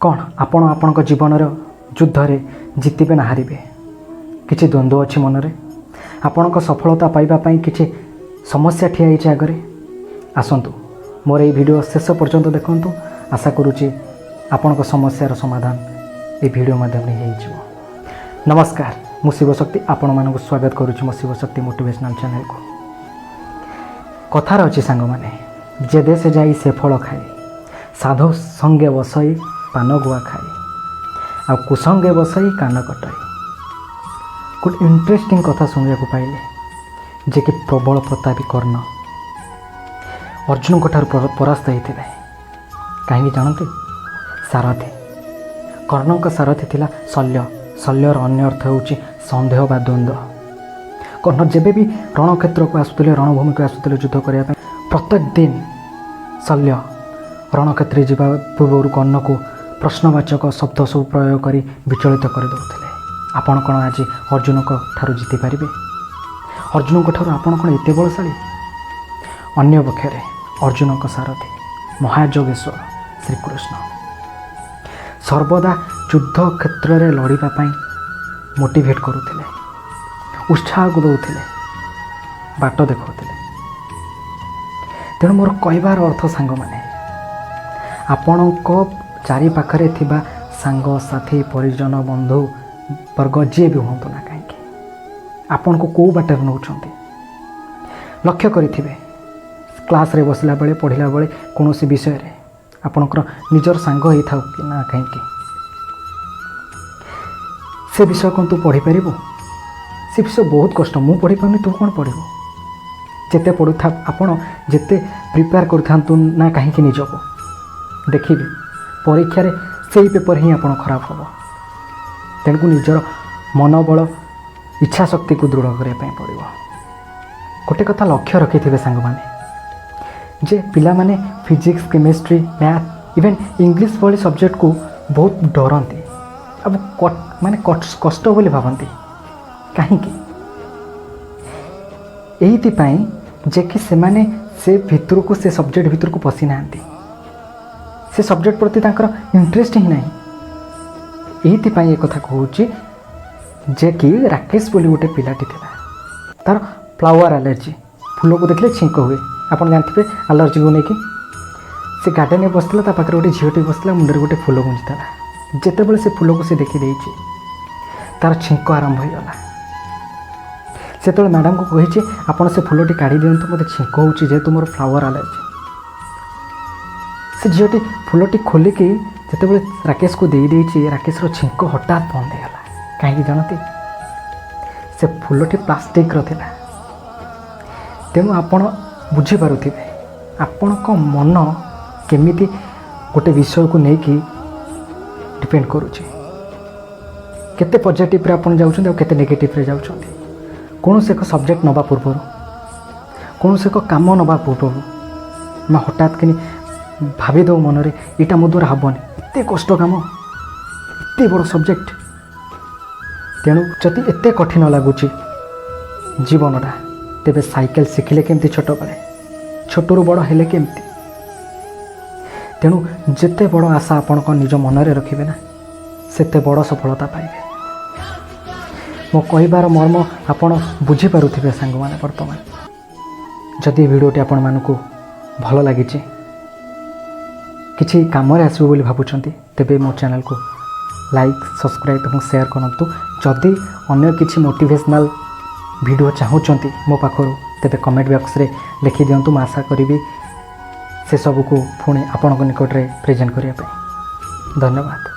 कौन आपण आपणक जीवन युद्ध जितबे ना हारे किसी द्वंद्व अच्छी मनरे आपण सफलता पाइबापी किसी समस्या ठिया होती आगे आसतु मोर ये वीडियो शेष पर्यंत देखु आशा करुच्ची आपण समस्यार समाधान ये वीडियो माध्यम हो। नमस्कार मु शिवशक्ति आपण मानक स्वागत करुच्ची मो शिवशक्ति मोटिवेशनल चैनल को। कथार अच्छी सांग मैंने जे देश जाई से फल खाए साधु संगे बसई पान गुआ खाए आ कुसंगे बसई कान कटाई। गोटे इंटरेस्टिंग कथा शुणा पाइले जे कि प्रबल प्रतापी कर्ण अर्जुन को परास्त होते कहीं जानते सारथी कर्ण का सारथी थिला शल्य शल्यर अन्य अर्थ हूँ सन्देह बा द्वंद्व। कर्ण जेबे भी रणक्षेत्र को आसुले रणभूमि को आसुले युद्ध करने प्रत्येक दिन शल्य रणक्षेत्र जावा पूर्व कर्ण को प्रश्नवाचक शब्द सब प्रयोग कर विचलित कर दौले। आपण कौन आज अर्जुन को ठारू जीति पारे? अर्जुन को ठारू आपण कौन एत बलशाली? अन्य पक्षे अर्जुन का सारथी महायोगेश्वर श्रीकृष्ण सर्वदा युद्ध क्षेत्र में लड़ाई मोटिवेट करुले, उत्साह को दौले, बाट देखते। तेणु मोर कहबार अर्थ सांग माने आपण चारि पाखरे थिबा सांग साथी परिजन बंधु वर्ग जी भी हूँ ना कहीं आपण को कौ बाटर नौ लक्ष्य करेंगे क्लास रे बसला बेले पढ़ला बेले कौन विषय रे आपणकर निजर सांग होता कि ना कहीं से विषय कौन तू पढ़ी पार से विषय बहुत कष्ट मु पढ़ी पानी तू कौन पढ़ जिते पढ़ुथा आपण जिते प्रिपेयर करूँ ना कहीं निजक देखिए परीक्षा रे से पेपर ही आप खराब हम। तेणु निजर मनोबल इच्छा शक्ति को दृढ़ करने पड़ो। गोटे कथा लक्ष्य रखि थे सांग माने जे पिला माने physics chemistry math even English वाली सब्जेक्ट को बहुत डरती अब माने कष्ट बोली भावती कहीं जे कि से भितर को से सब्जेक्ट भितर को पशि ना से सब्जेक्ट प्रति तांकर इंटरेस्ट ही नहीं। यही एक कथा कहूँ जे कि राकेश बोली गोटे पिलाटी था तार फ्लावर एलर्जी फूल को देखले छींक हुए आप जानते एलर्जी को लेकिन से गार्डन में बसला पाखे गोटे झीटी बसला मुंडे गोटे फूल गुंजता जितेबाला से फूल को से देखी तार छींक आरंभ होगा से मैडम को कही आपड़ से फूलटी काढ़ी दिंतु मत छींक हो जेहेतु मोर फ्लावर एलर्जी। से झीटी फूलटी खोलिकी जितेबाला राकेश को दे राकेश छींक हठात बंद होगा कहीं जानते से फूलटी प्लास्टिक रहा। तेणु आपण बुझीपे आपण को मन केमिति गोटे विषय को लेकिन डिपेंड करुचे केते पॉजिटिव रे आपण जाउछन केते नेगेटिव रे जाउछन। कौन से एक सब्जेक्ट नवा पूर्व कौन से एक काम नवा पूर्व मैं हठात कि भावी दो मनरे यहाँ मो द्वारा हेनी एत कष्ट काम एत बड़ सब्जेक्ट। तेणु जदि एत कठिन लगुच जीवनटा तेबे साइकेल शिखिले केमती छोट बेले छोटू बड़ हेले केमती। तेणु जिते बड़ आशा आपण निज मनरे रखिए ना सेते बड़ सफलता पाइबे। मो कहबार मर्म आपण बुझीपारे सांग मैंने बर्तमान जदि वीडियोटी आपण मानक भल लगी किसी कम आसो भावुंट तेबे मो चैनल को लाइक सब्सक्राइब और शेयर करूँ। जदि अन्य किसी मोटिवेशनल वीडियो चाहूँगी मो पाखर तेबे कमेंट बॉक्स रे लिखि दिंतु मैं आशा करी से सबको पुणी आपण निकट में प्रेजेंट करने। धन्यवाद।